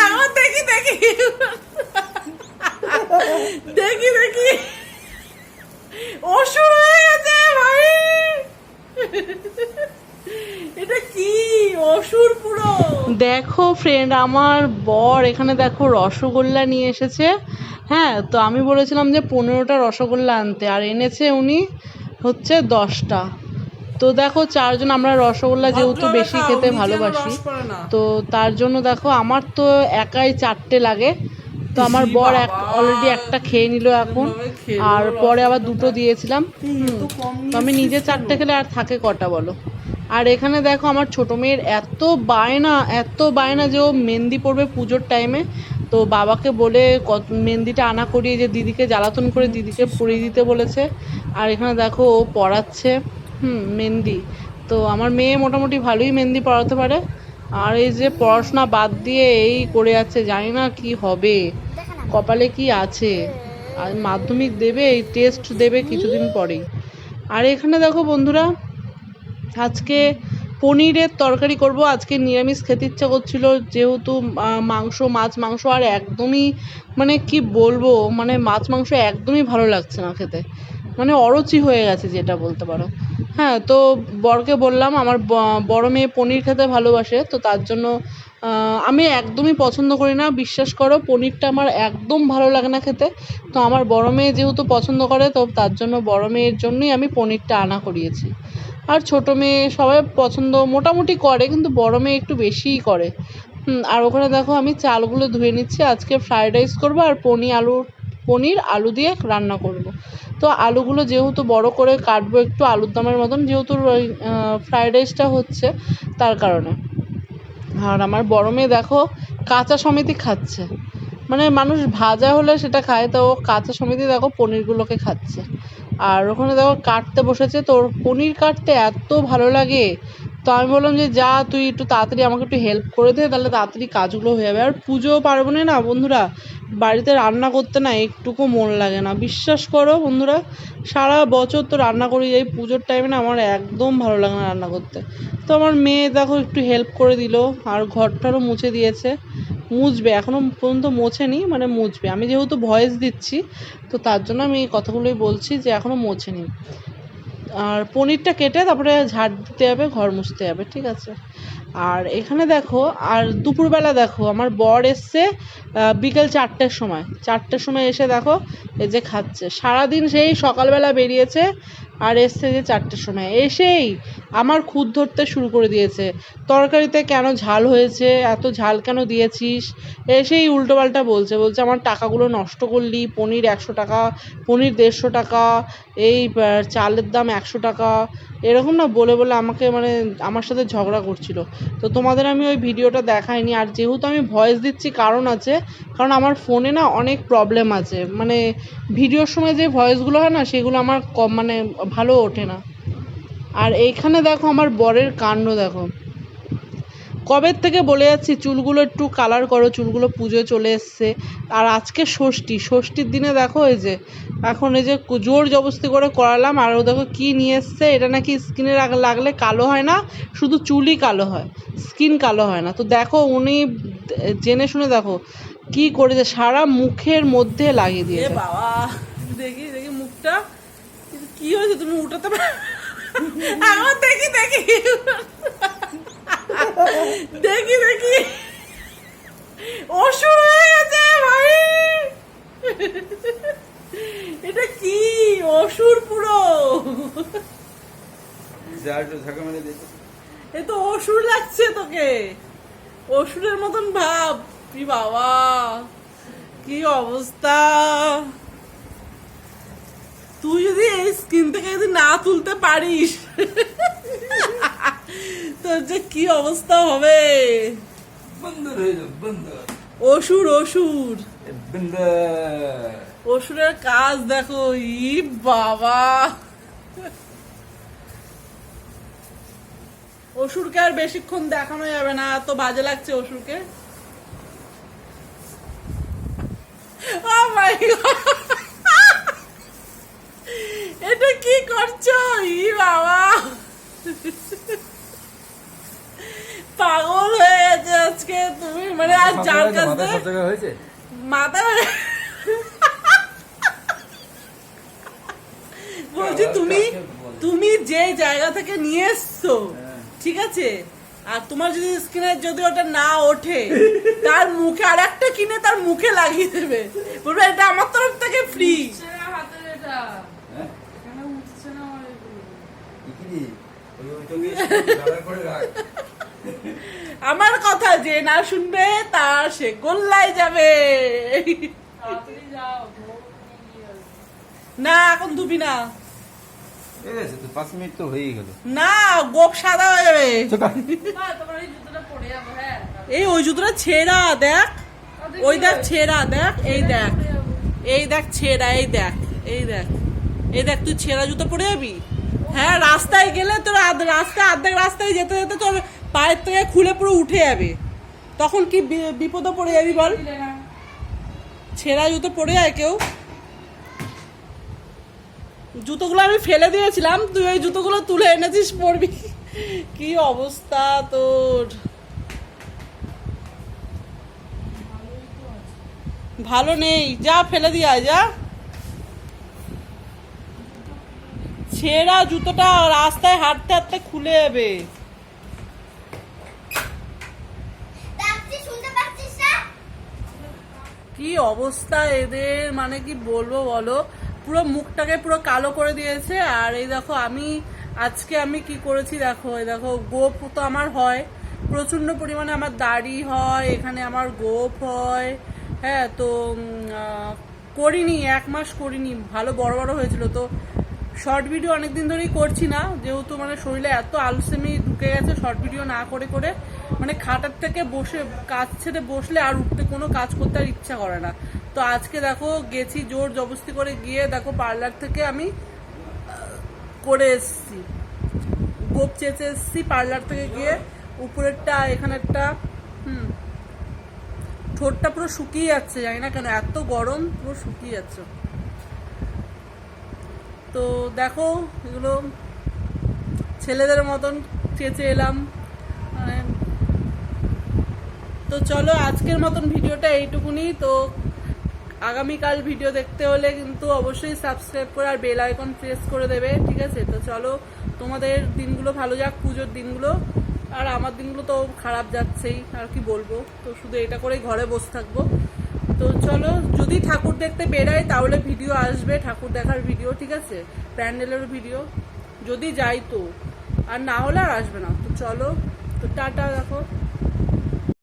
আমার দেখি দেখি দেখি দেখি অসুর হয়ে গেছে ভাই। এটা কি অসুর পুরো। দেখো ফ্রেন্ড, আমার বর এখানে দেখো রসগোল্লা নিয়ে এসেছে। হ্যাঁ, তো আমি বলেছিলাম যে 15টা রসগোল্লা আনতে, আর এনেছে উনি হচ্ছে 10টা। তো দেখো চারজন, আমরা রসগোল্লা যেহেতু বেশি খেতে ভালোবাসি, তো তার জন্য দেখো আমার তো একাই 4টে লাগে। তো আমার বর অলরেডি একটা খেয়ে নিল এখন, আর পরে আবার 2টো দিয়েছিলাম। তো আমি নিজে 4টে খেলে আর থাকে কটা বলো। আর এখানে দেখো আমার ছোট মেয়ের এত বায়না যে ও মেহেন্দি পড়বে পুজোর টাইমে। তো বাবাকে বলে মেহেন্দিটা আনা করিয়ে যে দিদিকে জ্বালাতন করে দিদিকে পরিয়ে দিতে বলেছে। আর এখানে দেখো ও পড়াচ্ছে মেহেন্দি। তো আমার মেয়ে মোটামুটি ভালোই মেহেন্দি পড়াতে পারে। আর এই যে পড়াশোনা বাদ দিয়ে এই করে যাচ্ছে, জানি না কি হবে, কপালে কি আছে। আর মাধ্যমিক দেবে, এই টেস্ট দেবে কিছুদিন পরেই। আর এখানে দেখো বন্ধুরা, আজকে পনিরের তরকারি করব। আজকে নিরামিষ খেতে ইচ্ছা করছিল, যেহেতু মাছ মাংস আর একদমই মানে কি বলবো, মানে মাছ মাংস একদমই ভালো লাগছে না খেতে, মানে অরুচি হয়ে গেছে যেটা বলতে পারো। হ্যাঁ, তো বরকে বললাম, আমার বড় মেয়ে পনির খেতে ভালোবাসে, তো তার জন্য আমি একদমই পছন্দ করি না, বিশ্বাস করো, পনিরটা আমার একদম ভালো লাগে না খেতে। তো আমার বড় মেয়ে যেহেতু পছন্দ করে, তো তার জন্য বড় মেয়ের জন্যই আমি পনিরটা আনা করিয়েছি। আর ছোটো মেয়ে সবাই পছন্দ মোটামুটি করে, কিন্তু বড় মেয়ে একটু বেশিই করে। আর ওখানে দেখো আমি চালগুলো ধুয়ে নিচ্ছি। আজকে ফ্রায়েড রাইস করবো, আর পনির আলু দিয়ে রান্না করব। তো আলুগুলো যেহেতু বড় করে কাটবো, একটু আলুর দমের মতন, যেহেতু ফ্রায়েড রাইসটা হচ্ছে তার কারণে। আর আমার বড় মেয়ে দেখো কাঁচা সমেতই খাচ্ছে, মানে মানুষ ভাজা হলে সেটা খায়, তো কাঁচা সমেতই দেখো পনিরগুলোকে খাচ্ছে। আর ওখানে দেখো কাটতে বসেছে, তো ওর পনির কাটতে এত ভালো লাগে। তো আমি বললাম যে যা তুই একটু তাড়াতাড়ি আমাকে একটু হেল্প করে দে, তাহলে তাড়াতাড়ি কাজগুলো হয়ে যাবে। আর পুজোও পারবো না বন্ধুরা, বাড়িতে রান্না করতে না একটুকু মন লাগে না, বিশ্বাস করো বন্ধুরা। সারা বছর তো রান্না করি, এই পুজোর টাইমে না আমার একদম ভালো লাগে না রান্না করতে। তো আমার মেয়ে দেখো একটু হেল্প করে দিল, আর ঘরটারও মুছে দিয়েছে। মুছবে, এখনও পর্যন্ত মোছেনি, মানে মুছবে। আমি যেহেতু ভয়েস দিচ্ছি, তো তার জন্য আমি এই কথাগুলোই বলছি যে এখনও মোছেনি। আর পনিরটা কেটে তারপরে ঝাড় দিতে হবে, ঘর মুছতে হবে, ঠিক আছে। আর এখানে দেখো, আর দুপুরবেলা দেখো আমার বর এসছে বিকেল 4টের সময় এসে দেখো এই যে খাচ্ছে। সারাদিন সেই সকালবেলা বেরিয়েছে, আর এসছে যে 4টের সময় এসেই আমার খুঁত ধরতে শুরু করে দিয়েছে। তরকারিতে কেন ঝাল হয়েছে, এত ঝাল কেন দিয়েছিস, এসেই উল্টোপাল্টা বলছে আমার টাকাগুলো নষ্ট করলি, পনির 100 টাকা, পনির 150 টাকা, এই চালের দাম 100 টাকা, এরকম না বলে আমাকে মানে আমার সাথে ঝগড়া করছিল। তো তোমাদের আমি ওই ভিডিওটা দেখাইনি। আর যেহেতু আমি ভয়েস দিচ্ছি কারণ আছে, কারণ আমার ফোনে না অনেক প্রবলেম আছে, মানে ভিডিওর সময় যে ভয়েসগুলো হয় না সেগুলো আমার মানে ভালো ওঠে না। আর এইখানে দেখো আমার বরের কাণ্ড দেখো, কবের থেকে বলে যাচ্ছি চুলগুলো একটু কালার করো, চুলগুলো পুজোয় চলে এসছে। আর আজকে ষষ্ঠীর দিনে দেখো এই যে এখন এই যে জোর জবরদস্তি করে করালাম। আর ও দেখো কি নিয়ে এসছে, এটা নাকি স্কিনে লাগলে কালো হয় না, শুধু চুলই কালো হয়, স্কিন কালো হয় না। তো দেখো উনি জেনে শুনে দেখো কি করেছে, সারা মুখের মধ্যে লাগিয়ে দিয়েছে। বাবা দেখি দেখি মুখটা কি হয়েছে, তুমি উঠাতে পারো? দেখি দেখি দেখি দেখি অসুর হয়ে গেছে ভাই। এটা কি অসুর পুরো, এ তো অসুর লাগছে তোকে, অসুরের মতন ভাব। বাবা কি অবস্থা, তুই যদি এই স্কিন থেকে যদি না তুলতে পারিস তোর যে কি অবস্থা হবে। অসুর অসুর অসুরের কাজ দেখো, ই বাবা। অসুরকে আর বেশিক্ষণ দেখানো যাবে না, এত বাজে লাগছে অসুরকে। Oh my God! এটা কি করছো, ই বাবা, পাগল হয়ে গেছে আজকে তুমি মানে আর যার কাছ হয়েছে মাথা বলছি তুমি যে জায়গা থেকে নিয়ে এসছো, ঠিক আছে, আর তোমার যদি স্কিনে যদি ওটা না ওঠে, তার মুখে আর একটা কিনে তার মুখে লাগিয়ে দেবে, বলবে এটা আমার তরফ থেকে ফ্রি। আমার কথা যে না শুনবে তার সে গোল্লায় যাবে। না এখন ধুবি না, 5 মিনিট তো হয়েই গেল। না গোপ সাদা হয়ে যাবে। এই ওই জুতোটা ছেঁড়া দেখ, ওই দেখ ছেঁড়া দেখ, এই দেখ, এই দেখ ছেঁড়া, এই দেখ, এই দেখ, এই দেখ, তুই ছেঁড়া জুতো পরে যাবি? হ্যাঁ, রাস্তায় গেলে তোর রাস্তায় অর্ধেক রাস্তায় যেতে যেতে তোর পায়ের থেকে খুলে পুরো উঠে যাবে, তখন কি বিপদে পড়ে যাবি বল? ছেঁড়া জুতো পরে যায় কেউ? জুতোগুলো আমি ফেলে দিয়েছিলাম, তুই ওই জুতোগুলো তুলে এনেছিস পরবি। কি অবস্থা তোর! ভালো নেই, যা ফেলে দিয়ে আয়, যা। ছেঁড়া জুতোটা রাস্তায় হাঁটতে হাঁটতে খুলে যাবে। কি অবস্থা এদের, মানে কি বলবো বলো, পুরো মুখটাকে পুরো কালো করে দিয়েছে। আর এই দেখো আজকে আমি কি করেছি দেখো, এই দেখো গোপ তো আমার হয় প্রচন্ড পরিমাণে, আমার দাড়ি হয়, এখানে আমার গোপ হয়। হ্যাঁ, তো করিনি, 1 মাস করিনি, ভালো বড় বড় হয়েছিল। তো শর্ট ভিডিও অনেকদিন ধরেই করছি না, যেহেতু মানে শরীরে এত আলসেমি ঢুকে গেছে, শর্ট ভিডিও না করে করে মানে খাটার থেকে বসে কাজ ছেড়ে বসলে আর উঠতে কোনো কাজ করতে আর ইচ্ছা করে না। তো আজকে দেখো গেছি জোর জবরদস্তি করে গিয়ে, দেখো পার্লার থেকে আমি করে এসছি, গোপ চেঁচে এসছি পার্লার থেকে গিয়ে। উপরেরটা এখানেরটা ঠোঁটটা পুরো শুকিয়ে যাচ্ছে, জানি না কেন এত গরম, পুরো শুকিয়ে যাচ্ছে। তো দেখো এগুলো ছেলেদের মতন চেঁচে এলাম, মানে। তো চলো আজকের মতন ভিডিওটা এইটুকুনি। তো আগামীকাল ভিডিও দেখতে হলে কিন্তু অবশ্যই সাবস্ক্রাইব করে আর বেল আইকন প্রেস করে দেবে, ঠিক আছে? তো চলো, তোমাদের দিনগুলো ভালো যাক, পুজোর দিনগুলো। আর আমার দিনগুলো তো খারাপ যাচ্ছেই, আর কি বলবো। তো শুধু এটা করেই ঘরে বসে থাকবো। তো চলো, যদি ঠাকুর দেখতে বেরাই তাহলে ভিডিও আসবে, ঠাকুর দেখার ভিডিও, ঠিক আছে, প্যান্ডেলের ভিডিও, যদি যাই তো, আর না হলে আর আসবে না। তো চলো, তো টাটা, দেখো।